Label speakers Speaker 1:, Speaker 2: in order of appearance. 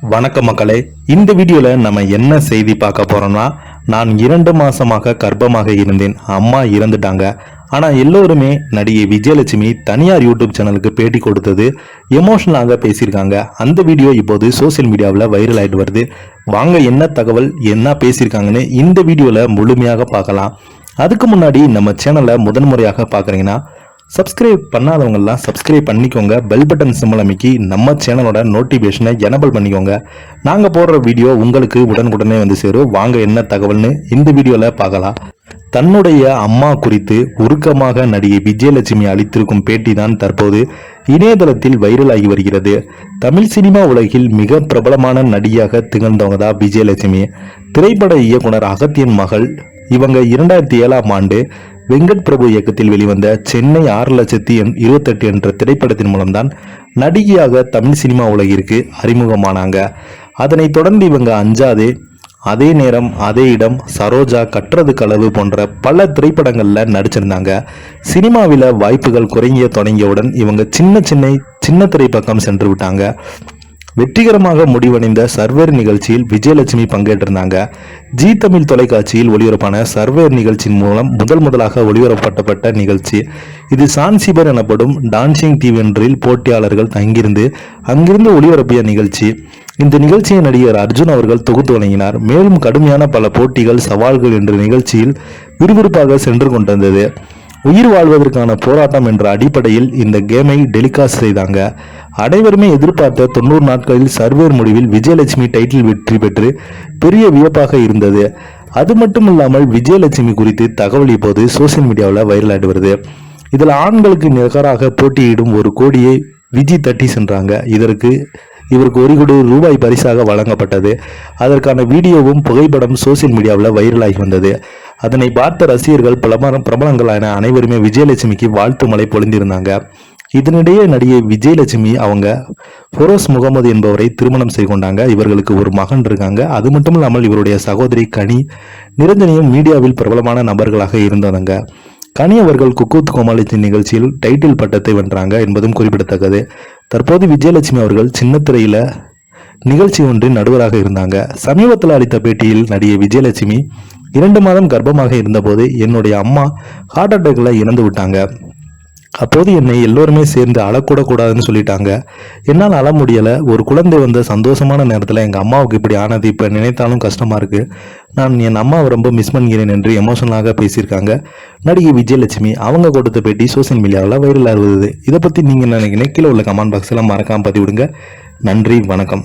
Speaker 1: வணக்க மக்களே, இந்த வீடியோல நம்ம என்ன செய்தி பார்க்க போறோம்னா, நான் 2 மாசமாக கர்ப்பமாக இருந்தேன், அம்மா இறந்துட்டாங்க. ஆனா எல்லோருமே நடிகை விஜயலட்சுமி தனியார் யூடியூப் சேனலுக்கு பேட்டி கொடுத்தது எமோஷனலாக பேசியிருக்காங்க. அந்த வீடியோ இப்போது சோசியல் மீடியாவில் வைரல் ஆயிட்டு வருது. வாங்க என்ன தகவல் என்ன பேசியிருக்காங்கன்னு இந்த வீடியோல முழுமையாக பார்க்கலாம். அதுக்கு முன்னாடி நம்ம சேனலை முதன்முறையாக பார்க்குறீங்கன்னா சப்ஸ்கிரைப் பண்ணாதவங்கெல்லாம் சப்ஸ்கிரைப் பண்ணிக்கோங்க. பெல் பட்டன் சிம்பிள் அமைக்கி நம்ம சேனலோட நோட்டிஃபிகேஷனை எனபிள் பண்ணிக்கோங்க. நாங்கள் போடுற வீடியோ உங்களுக்கு உடனுக்குடனே வந்து சேரும். வாங்க என்ன தகவல்னு இந்த வீடியோவில் பார்க்கலாம். தன்னுடைய அம்மா குறித்து உருக்கமாக நடிகை விஜயலட்சுமி அளித்திருக்கும் பேட்டி தான் தற்போது இணையதளத்தில் வைரலாகி வருகிறது. தமிழ் சினிமா உலகில் மிக பிரபலமான நடிகையாக திகழ்ந்தவங்க தான் விஜயலட்சுமி. திரைப்பட இயக்குனர் அகத்தியன் மகள். இவங்க 2007ஆம் ஆண்டு வெங்கட் பிரபு இயக்கத்தில் வெளிவந்த சென்னை 6,28,000 என்ற திரைப்படத்தின் மூலம்தான் நடிகையாக தமிழ் சினிமா உலகிற்கு அறிமுகமானாங்க. அதனைத் தொடர்ந்து இவங்க அஞ்சாதே, அதே நேரம் அதே இடம், சரோஜா, கற்றது களவு போன்ற பல திரைப்படங்கள்ல நடிச்சிருந்தாங்க. சினிமாவில் வாய்ப்புகள் குறைய தொடங்கியவுடன் இவங்க சின்ன திரைப்பக்கம் சென்று விட்டாங்க. வெற்றிகரமாக முடிவடைந்த சர்வேர் நிகழ்ச்சியில் விஜயலட்சுமி பங்கேற்றிருந்தாங்க. ஜி தமிழ் தொலைக்காட்சியில் ஒளிபரப்பான சர்வேர் நிகழ்ச்சியின் மூலம் முதலாக ஒளிபரப்பப்பட்ட நிகழ்ச்சி இது. சான்சிபர் எனப்படும் டான்சிங் டிவி ஒன்றில் போட்டியாளர்கள் தங்கியிருந்து அங்கிருந்து ஒளிபரப்பிய நிகழ்ச்சி. இந்த நிகழ்ச்சியை நடிகர் அர்ஜுன் அவர்கள் தொகுத்து வழங்கினார். மேலும் கடுமையான பல போட்டிகள், சவால்கள் என்ற நிகழ்ச்சியில் விறுவிறுப்பாக சென்று கொண்டிருந்தது. உயிர் வாழ்வதற்கான போராட்டம் என்ற அடிப்படையில் இந்த கேமை டெலிகாஸ்ட் செய்தாங்க. அனைவருமே எதிர்பார்த்த 90 நாட்களில் சர்வேர் முடிவில் விஜயலட்சுமி டைட்டில் வெற்றி பெற்று பெரிய வியப்பாக இருந்தது. அது மட்டும் இல்லாமல் விஜயலட்சுமி குறித்து தகவல் இப்போது சோசியல் மீடியாவில் வைரல் ஆகிட்டு வருது. இதில் ஆண்களுக்கு நிகராக போட்டியிடும் 1 கோடியை விஜய் தட்டி சென்றாங்க. இவருக்கு 1 கோடி ரூபாய் பரிசாக வழங்கப்பட்டது. அதற்கான வீடியோவும் புகைப்படம் சோசியல் மீடியாவில் வைரலாகி வந்தது. அதனை பார்த்த ரசிகர்கள் பிரபலங்களான அனைவருமே விஜயலட்சுமிக்கு வாழ்த்து மழை பொழிந்திருந்தாங்க. இதனிடையே நடிகை விஜயலட்சுமி அவங்க ஃபெரோஸ் முகமது என்பவரை திருமணம் செய்து கொண்டாங்க. இவர்களுக்கு ஒரு மகன் இருக்காங்க. அது மட்டும் இல்லாமல் இவருடைய சகோதரி கனி நிரஞ்சனியும் மீடியாவில் பிரபலமான நபர்களாக இருந்தவங்க. கனி அவர்கள் குக்கூத் கோமாளி நிகழ்ச்சியில் டைட்டில் பட்டத்தை வென்றாங்க என்பதும் குறிப்பிடத்தக்கது. தற்போது விஜயலட்சுமி அவர்கள் சின்னத்திரையில நிகழ்ச்சி ஒன்றில் நடுவராக இருந்தாங்க. சமீபத்தில் அளித்த பேட்டியில் நடிகை விஜயலட்சுமி 2 மாதம் கர்ப்பமாக இருந்தபோது என்னுடைய அம்மா ஹார்ட் அட்டாக்ல இறந்து விட்டாங்க. அப்போது என்னை எல்லோருமே சேர்ந்து அழக்கூட கூடாதுன்னு சொல்லிட்டாங்க. என்னால் அழ முடியலை. ஒரு குழந்தை வந்த சந்தோஷமான நேரத்தில் எங்கள் அம்மாவுக்கு இப்படி ஆனது இப்போ நினைத்தாலும் கஷ்டமா இருக்கு. நான் என் அம்மாவை ரொம்ப மிஸ் பண்ணுகிறேன் என்று எமோஷனலாக பேசியிருக்காங்க நடிகை விஜயலட்சுமி. அவங்க கொடுத்த பேட்டி சோசியல் மீடியாவில் வைரல் ஆகுது. இதை பற்றி நீங்கள் நினைக்கிறீங்க? கீழே உள்ள கமெண்ட் பாக்ஸில் மறக்காம பதிவிடுங்க. நன்றி, வணக்கம்.